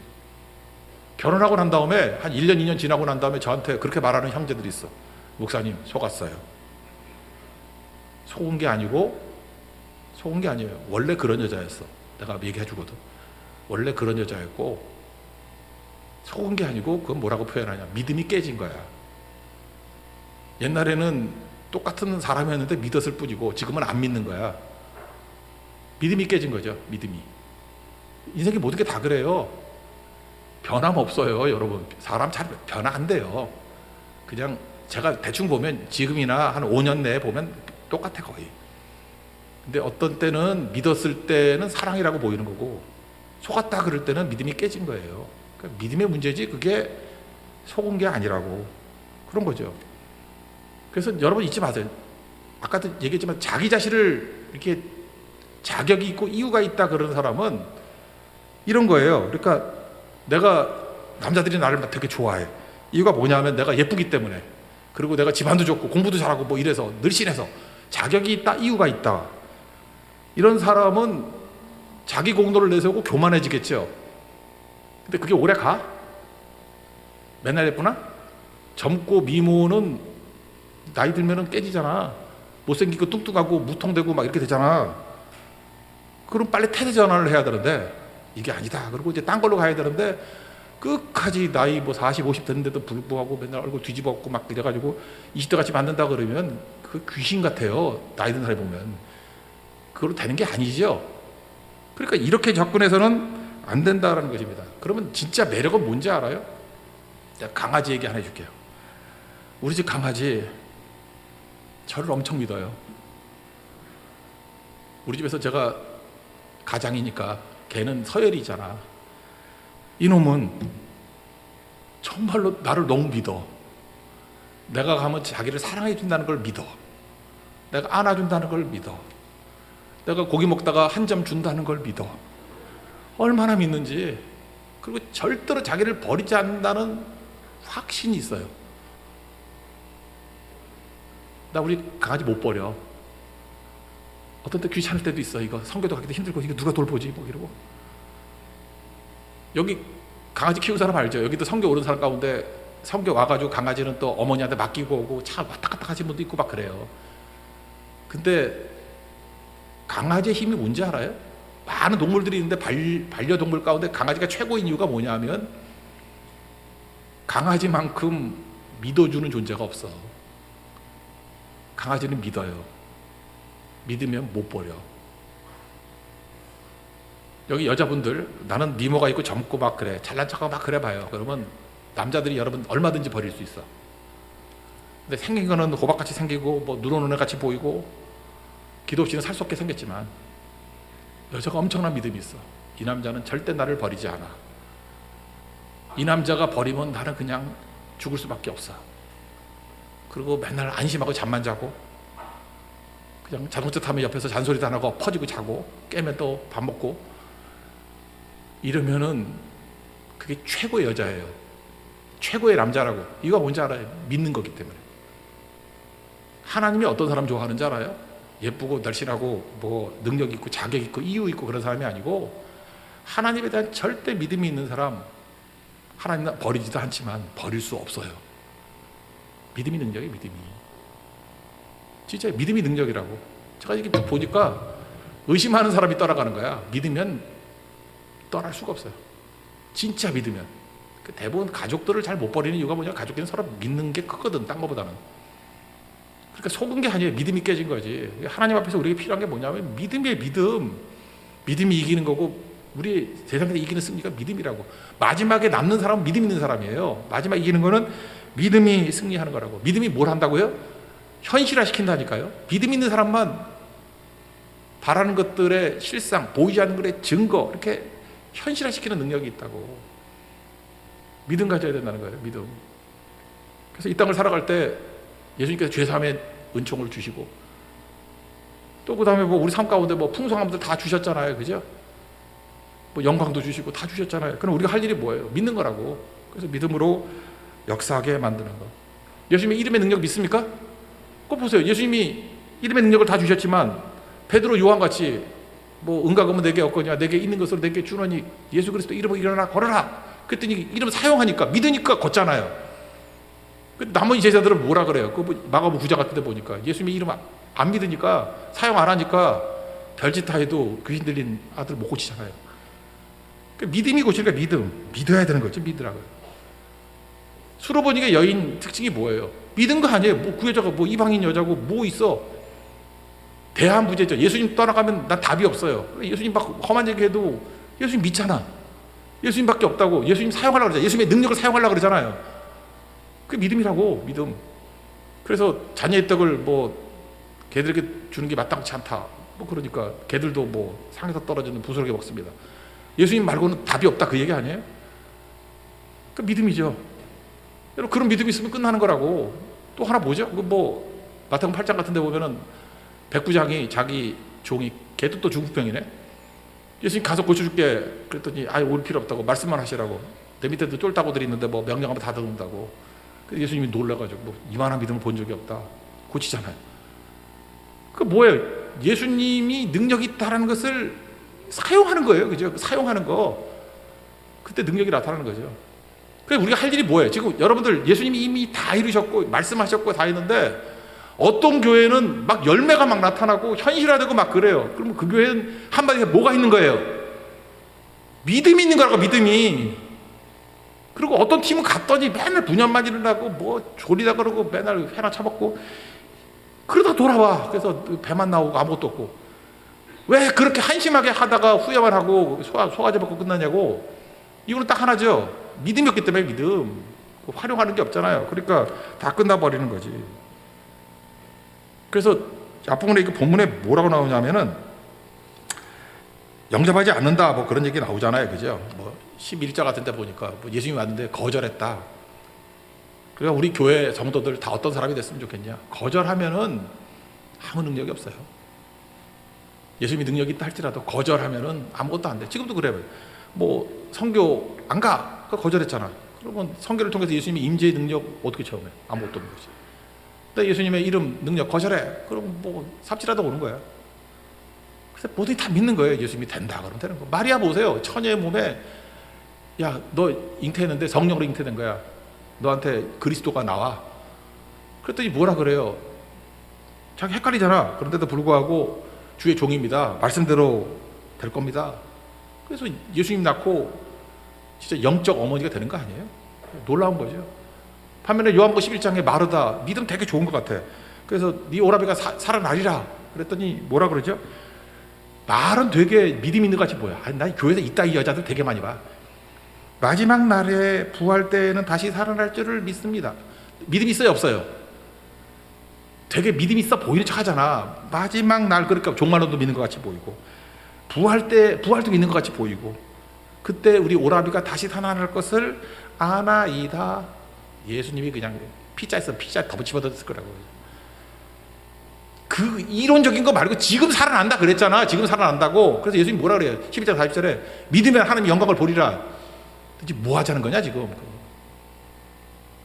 결혼하고 난 다음에 한 1년 2년 지나고 난 다음에 저한테 그렇게 말하는 형제들이 있어. 목사님 속았어요. 속은 게 아니고 속은 게 아니에요. 원래 그런 여자였어. 내가 얘기해 주거든. 원래 그런 여자였고 속은 게 아니고 그건 뭐라고 표현하냐. 믿음이 깨진 거야. 옛날에는 똑같은 사람이었는데 믿었을 뿐이고 지금은 안 믿는 거야. 믿음이 깨진 거죠. 믿음이. 인생의 모든 게 다 그래요. 변함없어요. 여러분. 사람 잘 변화 안 돼요. 그냥 제가 대충 보면 지금이나 한 5년 내에 보면 똑같아 거의. 근데 어떤 때는 믿었을 때는 사랑이라고 보이는 거고 속았다 그럴 때는 믿음이 깨진 거예요. 그러니까 믿음의 문제지 그게 속은 게 아니라고. 그런 거죠. 그래서 여러분 잊지 마세요. 아까도 얘기했지만 자기 자신을 이렇게 자격이 있고 이유가 있다 그러는 사람은 이런 거예요. 그러니까 내가 남자들이 나를 되게 좋아해. 이유가 뭐냐면 내가 예쁘기 때문에. 그리고 내가 집안도 좋고 공부도 잘하고 뭐 이래서 늘씬해서 자격이 있다, 이유가 있다. 이런 사람은 자기 공로를 내세우고 교만해지겠죠. 근데 그게 오래 가? 맨날 예쁘나? 젊고 미모는 나이 들면은 깨지잖아. 못생기고 뚱뚱하고 무통되고 막 이렇게 되잖아. 그럼 빨리 태세 전환을 해야 되는데 이게 아니다. 그리고 이제 딴 걸로 가야 되는데 끝까지 나이 뭐 40, 50 됐는데도 불구하고 맨날 얼굴 뒤집어갖고 막 이래가지고 20대 같이 만든다 그러면 그 귀신 같아요. 나이 든 사람이 보면. 그걸로 되는 게 아니죠. 그러니까 이렇게 접근해서는 안 된다라는 것입니다. 그러면 진짜 매력은 뭔지 알아요? 제가 강아지 얘기 하나 해줄게요. 우리 집 강아지 저를 엄청 믿어요. 우리 집에서 제가 가장이니까 걔는 서열이잖아. 이놈은 정말로 나를 너무 믿어. 내가 가면 자기를 사랑해 준다는 걸 믿어. 내가 안아준다는 걸 믿어. 내가 고기 먹다가 한 점 준다는 걸 믿어. 얼마나 믿는지. 그리고 절대로 자기를 버리지 않는다는 확신이 있어요. 나 우리 강아지 못 버려. 어떤 때 귀찮을 때도 있어. 이거 성교도 가기도 힘들고 이거 누가 돌보지 뭐 이러고. 여기 강아지 키우는 사람 알죠? 여기도 성교 오는 사람 가운데 성교 와가지고 강아지는 또 어머니한테 맡기고 오고 차 왔다 갔다 하시는 분도 있고 막 그래요. 근데 강아지의 힘이 뭔지 알아요? 많은 동물들이 있는데 반려동물 가운데 강아지가 최고인 이유가 뭐냐면 강아지만큼 믿어주는 존재가 없어. 강아지는 믿어요. 믿으면 못 버려. 여기 여자분들 나는 미모가 있고 젊고 막 그래 잘난 척하고 막 그래 봐요. 그러면 남자들이 여러분 얼마든지 버릴 수 있어. 근데 생긴 거는 호박같이 생기고 뭐 눈 오는 애 같이 보이고 기도 없이는 살 수 없게 생겼지만 여자가 엄청난 믿음이 있어. 이 남자는 절대 나를 버리지 않아. 이 남자가 버리면 나는 그냥 죽을 수밖에 없어. 그리고 맨날 안심하고 잠만 자고 그냥 자동차 타면 옆에서 잔소리도 안 하고 퍼지고 자고 깨면 또 밥 먹고 이러면은 그게 최고의 여자예요. 최고의 남자라고. 이거 뭔지 알아요? 믿는 거기 때문에. 하나님이 어떤 사람 좋아하는지 알아요? 예쁘고 날씬하고 뭐 능력 있고 자격 있고 이유 있고 그런 사람이 아니고 하나님에 대한 절대 믿음이 있는 사람. 하나님 버리지도 않지만 버릴 수 없어요. 믿음이 능력이 믿음이. 진짜 믿음이 능력이라고. 제가 이렇게 보니까 의심하는 사람이 떠나가는 거야. 믿으면 떠날 수가 없어요. 진짜 믿으면. 대부분 가족들을 잘 못 버리는 이유가 뭐냐? 가족끼리는 서로 믿는 게 크거든, 딴 거보다는. 그러니까 속은 게 아니에요. 믿음이 깨진 거지. 하나님 앞에서 우리에게 필요한 게 뭐냐면 믿음이에요. 믿음. 믿음이 이기는 거고 우리 세상에서 이기는 승리가 믿음이라고. 마지막에 남는 사람은 믿음 있는 사람이에요. 마지막 이기는 거는 믿음이 승리하는 거라고. 믿음이 뭘 한다고요? 현실화시킨다니까요. 믿음 있는 사람만 바라는 것들의 실상, 보이지 않는 것의 증거 이렇게 현실화시키는 능력이 있다고. 믿음 가져야 된다는 거예요. 믿음. 그래서 이 땅을 살아갈 때 예수님께서 죄사함의 은총을 주시고 또 그 다음에 뭐 우리 삶 가운데 뭐 풍성한 분들 다 주셨잖아요. 그죠? 뭐 영광도 주시고 다 주셨잖아요. 그럼 우리가 할 일이 뭐예요? 믿는 거라고. 그래서 믿음으로 역사하게 만드는 거. 예수님의 이름의 능력 믿습니까? 꼭 보세요. 예수님이 이름의 능력을 다 주셨지만 베드로 요한같이 뭐 은과 금은 내게 없거냐 내게 있는 것으로 내게 주노니 예수 그리스도 이름으로 일어나 걸어라. 그랬더니 이름 사용하니까 믿으니까 걷잖아요. 나머지 제자들은 뭐라 그래요? 그 마가복음 9장 같은 데 보니까 예수님의 이름 안 믿으니까 사용 안 하니까 별짓 다 해도 귀신 들린 아들 못 고치잖아요. 믿음이 고치니까 믿어야 되는 거죠. 믿으라고요. 수로보니가 여인 특징이 뭐예요? 믿은 거 아니에요. 뭐 그 여자가 뭐 이방인 여자고 뭐 있어. 대한부재죠. 예수님 떠나가면 난 답이 없어요. 예수님 막 험한 얘기해도 예수님 믿잖아. 예수님밖에 없다고. 예수님 사용하려고 그러잖아요. 예수님의 능력을 사용하려고 그러잖아요. 그게 믿음이라고. 믿음. 그래서 자녀의 떡을 뭐 개들에게 주는 게 마땅치 않다. 뭐 그러니까 개들도 뭐 상에서 떨어지는 부스러기 먹습니다. 예수님 말고는 답이 없다 그 얘기 아니에요? 그 믿음이죠. 여러분 그런 믿음이 있으면 끝나는 거라고. 또 하나 뭐죠? 그 뭐 마태복음 8장 같은 데 보면은 백부장이 자기 종이 걔도 또 중풍병이네. 예수님 가서 고쳐줄게 그랬더니 아예 올 필요 없다고 말씀만 하시라고. 내 밑에도 쫄따구들이 있는데 뭐 명령하면 다 듣는다고. 그래서 예수님이 놀라가지고 뭐 이만한 믿음을 본 적이 없다. 고치잖아요. 그 뭐예요? 예수님이 능력이 있다라는 것을 사용하는 거예요. 그죠? 사용하는 거. 그때 능력이 나타나는 거죠. 그래서 우리가 할 일이 뭐예요? 지금 여러분들 예수님이 이미 다 이루셨고 말씀하셨고 다 했는데 어떤 교회는 막 열매가 막 나타나고 현실화되고 막 그래요. 그러면 그 교회는 한마디로 뭐가 있는 거예요? 믿음이 있는 거라고. 믿음이. 그리고 어떤 팀은 갔더니 맨날 분열만 일어나고 뭐 졸이다 그러고 맨날 회나 처먹고 그러다 돌아와. 그래서 배만 나오고 아무것도 없고. 왜 그렇게 한심하게 하다가 후회만 하고 소화제 먹고 끝나냐고. 이유는 딱 하나죠. 믿음이 없기 때문에. 믿음. 활용하는 게 없잖아요. 그러니까 다 끝나버리는 거지. 그래서 앞부분에 그 본문에 뭐라고 나오냐면은 영접하지 않는다 뭐 그런 얘기 나오잖아요. 그죠? 뭐 11자 같은 데 보니까 뭐 예수님이 왔는데 거절했다. 그러니까 우리 교회 성도들 다 어떤 사람이 됐으면 좋겠냐? 거절하면은 아무 능력이 없어요. 예수님이 능력이 있다 할지라도 거절하면은 아무것도 안 돼. 지금도 그래요. 뭐 선교 안 가. 거절했잖아. 그러면 선교를 통해서 예수님이 임재의 능력 어떻게 체험해? 아무것도 없는 거지. 근데 예수님의 이름 능력 거절해. 그럼 뭐 삽질하다 오는 거야. 그래서 모두가 다 믿는 거예요. 예수님이 된다 그러면 되는 거. 마리아 보세요. 처녀의 몸에 야, 너 잉태했는데 성령으로 잉태된 거야. 너한테 그리스도가 나와. 그랬더니 뭐라 그래요? 자기 헷갈리잖아. 그런데도 불구하고 주의 종입니다. 말씀대로 될 겁니다. 그래서 예수님 낳고 진짜 영적 어머니가 되는 거 아니에요? 놀라운 거죠. 반면에 요한복음 11장에 마르다 믿음 되게 좋은 것 같아. 그래서 네 오라비가 살아나리라 그랬더니 뭐라 그러죠? 말은 되게 믿음 있는 것 같이 보여. 아니, 나 교회에서 이따 이 여자들 되게 많이 봐. 마지막 날에 부활 때에는 다시 살아날 줄을 믿습니다. 믿음 있어요, 없어요? 되게 믿음 있어 보이는 척 하잖아. 마지막 날 그러니까 종말론도 믿는 것 같이 보이고 부활 때 부활도 믿는 것 같이 보이고 그때 우리 오라비가 다시 살아날 것을 아나이다. 예수님이 그냥 피자에서 피자 더 집어넣었을 거라고. 그 이론적인 거 말고 지금 살아난다 그랬잖아. 지금 살아난다고. 그래서 예수님이 뭐라 그래요? 11장 40절에 믿으면 하나님의 영광을 보리라. 뭐 하자는 거냐 지금?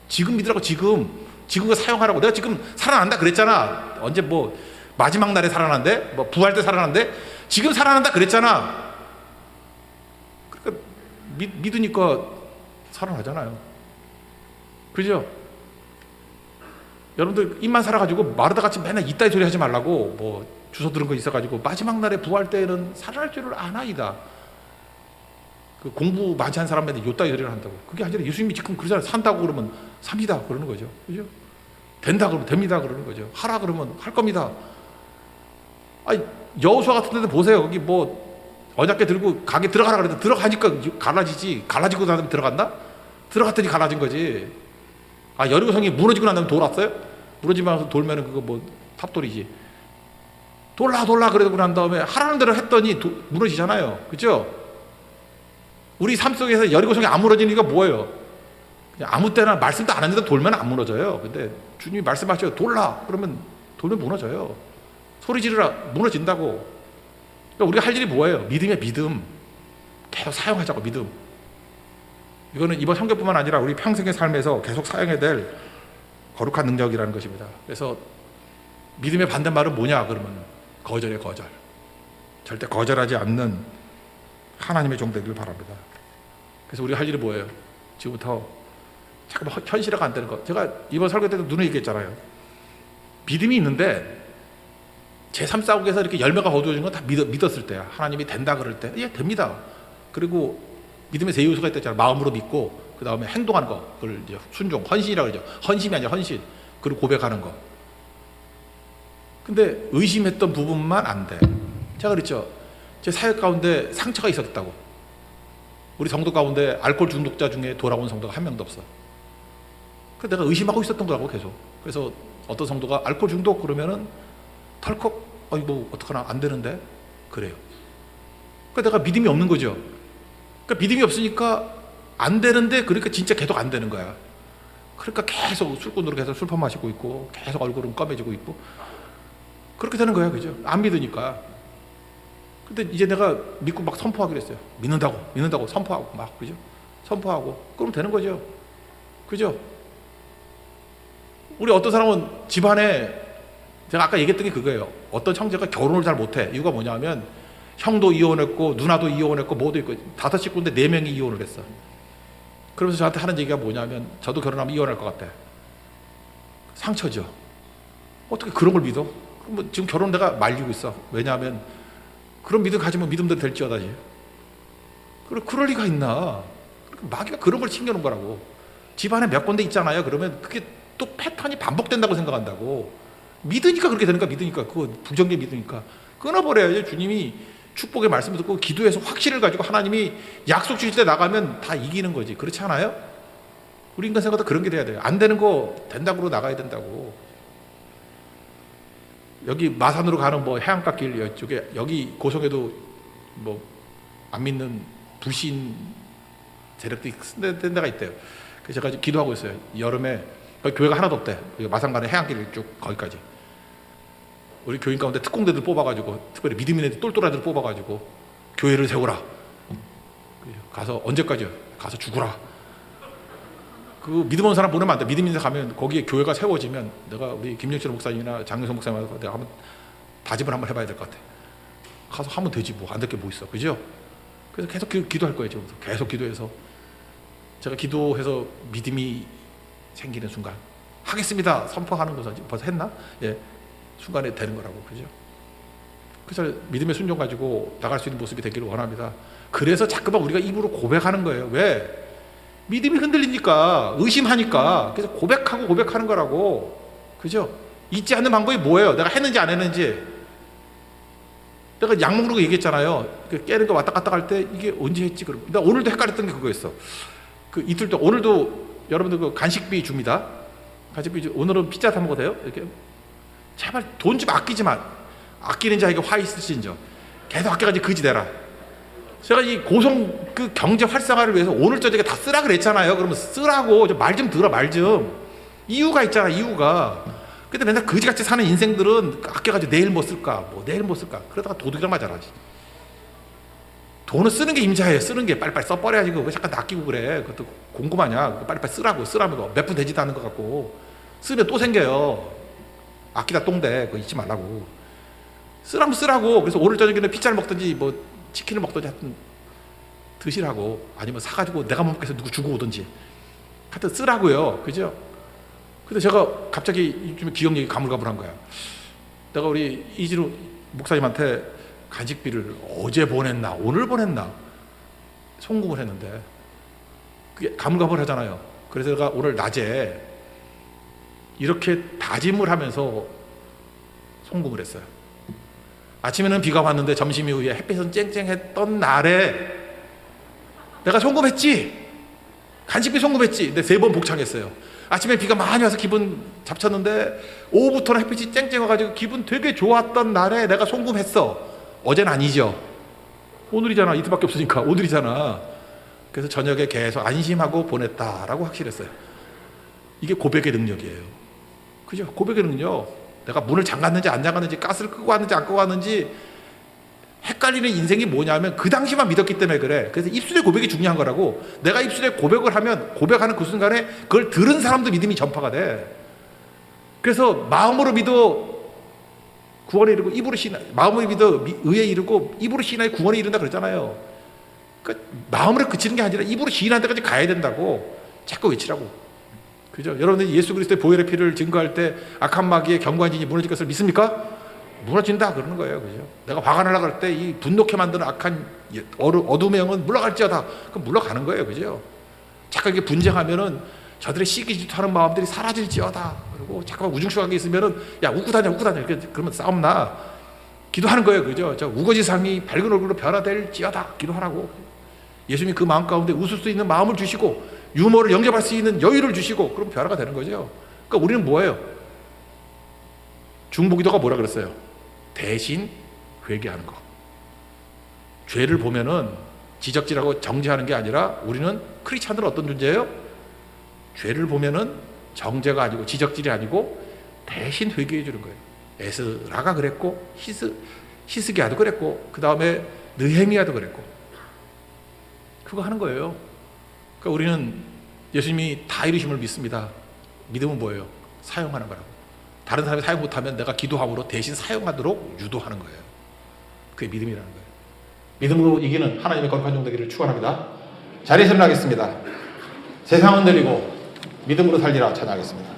지금 믿으라고. 지금 그거 사용하라고. 내가 지금 살아난다 그랬잖아. 언제 뭐 마지막 날에 살아난대? 뭐 부활 때 살아난대? 지금 살아난다 그랬잖아. 그러니까 믿으니까 살아나잖아요. 그죠? 여러분들 입만 살아가지고 마르다같이 맨날 이따위 소리 하지 말라고. 뭐 주워 들은 거 있어가지고 마지막 날에 부활 때는 살아날 줄을 아나이다. 그 공부 많이 한 사람한테 요따위 소리를 한다고. 그게 아니라 예수님이 지금 그러잖아요. 산다고 그러면 삽니다 그러는 거죠. 그죠? 된다 그러면 됩니다 그러는 거죠. 하라 그러면 할 겁니다. 아니 여호수아 같은 데도 보세요. 거기 뭐 언약궤 들고 가게 들어가라 그래도 들어가니까 갈라지지. 갈라지고 나면 들어갔나? 들어갔더니 갈라진 거지. 아 여리고성이 무너지고 난 다음에 돌았어요? 무너지면서 돌면은 그거 뭐 탑돌이지. 돌라 그러고 난 다음에 하라는 대로 했더니 무너지잖아요. 그죠? 우리 삶 속에서 여리고성이 안 무너지는 이유가 뭐예요? 그냥 아무 때나 말씀도 안 하는데 돌면 안 무너져요. 근데 주님이 말씀하셔요. 돌라 그러면 돌면 무너져요. 소리 지르라 무너진다고. 그러니까 우리가 할 일이 뭐예요? 믿음의 믿음. 계속 사용하자고. 믿음. 이거는 이번 선교뿐만 아니라 우리 평생의 삶에서 계속 사용해야 될 거룩한 능력이라는 것입니다. 그래서 믿음의 반대말은 뭐냐 그러면 거절의 거절. 절대 거절하지 않는 하나님의 종 되기를 바랍니다. 그래서 우리가 할 일이 뭐예요? 지금부터 잠깐만 현실화가 안 되는 거. 제가 이번 설교 때도 눈에 얘기했잖아요. 믿음이 있는데 제 삶 싸움에서 이렇게 열매가 거두어진 건 다 믿었을 때야. 하나님이 된다 그럴 때, 예, 됩니다. 그리고 믿음의 세 요소가 있다잖아요. 마음으로 믿고, 그 다음에 행동하는 거, 그걸 이제 순종, 헌신이라고 그러죠. 헌심이 아니라 헌신. 그리고 고백하는 거. 근데 의심했던 부분만 안 돼. 제가 그랬죠. 제 사역 가운데 상처가 있었다고. 우리 성도 가운데 알코올 중독자 중에 돌아온 성도가 한 명도 없어. 그래서 내가 의심하고 있었던 거라고 계속. 그래서 어떤 성도가 알코올 중독 그러면은 털컥 아니 뭐 어떡하나 안 되는데 그래요. 그러니까 내가 믿음이 없는 거죠. 그러니까 믿음이 없으니까 안 되는데 그러니까 진짜 계속 안 되는 거야. 그러니까 계속 술꾼으로 계속 술판 마시고 있고 계속 얼굴은 검해지고 있고 그렇게 되는 거야. 그죠? 안 믿으니까. 근데 이제 내가 믿고 막 선포하기로 했어요. 믿는다고 선포하고 막 그죠? 선포하고 그럼 되는 거죠. 그죠? 우리 어떤 사람은 집안에 제가 아까 얘기했던 게 그거예요. 어떤 형제가 결혼을 잘 못해. 이유가 뭐냐면 형도 이혼했고 누나도 이혼했고 뭐도 있고 5식구인데 4명이 이혼을 했어. 그러면서 저한테 하는 얘기가 뭐냐면 저도 결혼하면 이혼할 것 같아. 상처죠. 어떻게 그런 걸 믿어? 뭐 지금 결혼 내가 말리고 있어. 왜냐하면 그런 믿음 가지면 믿음대로 될지어다지. 그럴 리가 있나? 마귀가 그런 걸 챙겨놓은 거라고. 집안에 몇 군데 있잖아요. 그러면 그게 또 패턴이 반복된다고 생각한다고. 믿으니까 그렇게 되는 거야. 믿으니까. 그거 부정적인 믿으니까. 끊어버려야죠. 주님이 축복의 말씀을 듣고 기도해서 확신을 가지고 하나님이 약속 주실 때 나가면 다 이기는 거지. 그렇지 않아요? 우리 인간 생각도 그런 게 돼야 돼요. 안 되는 거 된다고 나가야 된다고. 여기 마산으로 가는 뭐 해안가 길 이쪽에 여기 고성에도 뭐 안 믿는 불신 세력도 쓴 데가 있대요. 그래서 제가 기도하고 있어요. 여름에 거기 교회가 하나도 없대. 마산간에 해안길 쭉 거기까지. 우리 교인 가운데 특공대들 뽑아가지고, 특별히 믿음 있는 애들 똘똘한 애들 뽑아가지고 교회를 세우라. 가서 언제까지요? 가서 죽으라. 그 믿음 없는 사람 보내면 안 돼. 믿음 있는 사람 가면 거기에 교회가 세워지면 내가 우리 김영철 목사님이나 장윤성 목사님한테 내가 한번 다짐을 한번 해봐야 될 것 같아. 가서 하면 되지 뭐 안 될 게 뭐 있어, 그죠? 그래서 계속 기도할 거예요. 지금 계속 기도해서 제가 기도해서 믿음이 생기는 순간 하겠습니다 선포하는 것은 벌써 했나? 예, 순간에 되는 거라고, 그죠? 그래서 믿음의 순종 가지고 나갈 수 있는 모습이 되기를 원합니다. 그래서 자꾸만 우리가 입으로 고백하는 거예요. 왜? 믿음이 흔들리니까, 의심하니까. 그래서 고백하는 거라고, 그죠? 잊지 않는 방법이 뭐예요? 내가 했는지 안 했는지. 내가 약 먹는 거 얘기했잖아요. 깨는 거 왔다 갔다 할 때 이게 언제 했지? 그럼 나 오늘도 헷갈렸던 게 그거였어. 그 이틀 동안 오늘도 여러분들 그 간식비 줍니다. 간식비 오늘은 피자 사 먹어도 돼요? 이렇게 제발 돈 좀 아끼지 마. 아끼는 자에게 화 있으신저. 계속 아껴가지고 거지 되라. 제가 이 고성 그 경제 활성화를 위해서 오늘 저녁에 다 쓰라 그랬잖아요. 그러면 쓰라고 말 좀 들어, 말 좀. 이유가 있잖아, 이유가. 근데 맨날 거지같이 사는 인생들은 아껴가지고 내일 뭐 쓸까, 뭐 내일 뭐 쓸까. 그러다가 도둑이랑 맞아라지. 돈을 쓰는 게 임자예요. 쓰는 게 빨리빨리 써버려야지. 왜 잠깐 아끼고 그래? 그것도 궁금하냐? 빨리빨리 쓰라고. 쓰라면 몇 푼 되지도 않은 것 같고. 쓰면 또 생겨요. 아끼다 똥돼. 그거 잊지 말라고. 쓰라면 쓰라고. 그래서 오늘 저녁에는 피자를 먹든지 뭐 치킨을 먹든지 하여튼 드시라고. 아니면 사가지고 내가 못 먹겠어 누구 주고 오든지. 하여튼 쓰라고요. 그죠? 근데 제가 갑자기 요즘에 기억력이 가물가물한 거야. 내가 우리 이진우 목사님한테 간식비를 어제 보냈나 오늘 보냈나 송금을 했는데 그게 가물가물하잖아요. 그래서 제가 오늘 낮에 이렇게 다짐을 하면서 송금을 했어요. 아침에는 비가 왔는데 점심 이후에 햇빛은 쨍쨍했던 날에 내가 송금했지. 간식비 송금했지. 근데 3번 복창했어요. 아침에 비가 많이 와서 기분 잡쳤는데 오후부터는 햇빛이 쨍쨍 와가지고 기분 되게 좋았던 날에 내가 송금했어. 어제는 아니죠. 오늘이잖아. 이틀밖에 없으니까 오늘이잖아. 그래서 저녁에 계속 안심하고 보냈다라고 확실했어요. 이게 고백의 능력이에요. 그죠? 고백의 능력. 내가 문을 잠갔는지 안 잠갔는지 가스를 끄고 왔는지 안 끄고 왔는지 헷갈리는 인생이 뭐냐면 그 당시만 믿었기 때문에 그래. 그래서 입술의 고백이 중요한 거라고. 내가 입술에 고백을 하면 고백하는 그 순간에 그걸 들은 사람도 믿음이 전파가 돼. 그래서 마음으로 믿어 구원에 이르고 입으로 신하, 마음으로 믿어 의에 이르고 입으로 신하여 구원에 이른다 그랬잖아요. 그러니까 마음으로 그치는 게 아니라 입으로 시인하는 데까지 가야 된다고 자꾸 외치라고. 그죠? 여러분들이 예수 그리스도의 보혈의 피를 증거할 때 악한 마귀의 경관진이 무너질 것을 믿습니까? 무너진다 그러는 거예요. 그죠? 내가 화가 나려고 할 때 이 분노케 만드는 악한 어둠의 영은 물러갈지어다. 그럼 물러가는 거예요. 그죠? 자꾸 이게 분쟁하면은 저들의 시기 질투하는 마음들이 사라질지어다. 그리고 잠깐만 우중충한 게 있으면은 야 웃고 다녀. 그러면 싸움 나. 기도하는 거예요. 그죠? 저 우거지상이 밝은 얼굴로 변화될지어다. 기도하라고. 예수님이 그 마음 가운데 웃을 수 있는 마음을 주시고 유머를 영접할 수 있는 여유를 주시고 그럼 변화가 되는 거죠. 그러니까 우리는 뭐예요? 중보기도가 뭐라 그랬어요? 대신 회개하는 거. 죄를 보면은 지적질하고 정죄하는 게 아니라 우리는 크리스찬들은 어떤 존재예요? 죄를 보면은 정죄가 아니고 지적질이 아니고 대신 회개해 주는 거예요. 에스라가 그랬고 히스기야도 그랬고 그 다음에 느헤미야도 그랬고 그거 하는 거예요. 그러니까 우리는 예수님이 다 이루심을 믿습니다. 믿음은 뭐예요? 사용하는 거라고. 다른 사람이 사용 못하면 내가 기도함으로 대신 사용하도록 유도하는 거예요. 그게 믿음이라는 거예요. 믿음으로 이기는 하나님의 거룩한 종 되기를 축원합니다. 자리에서 일어나겠습니다. 세상은 들리고 믿음으로 살리라 찬양하겠습니다.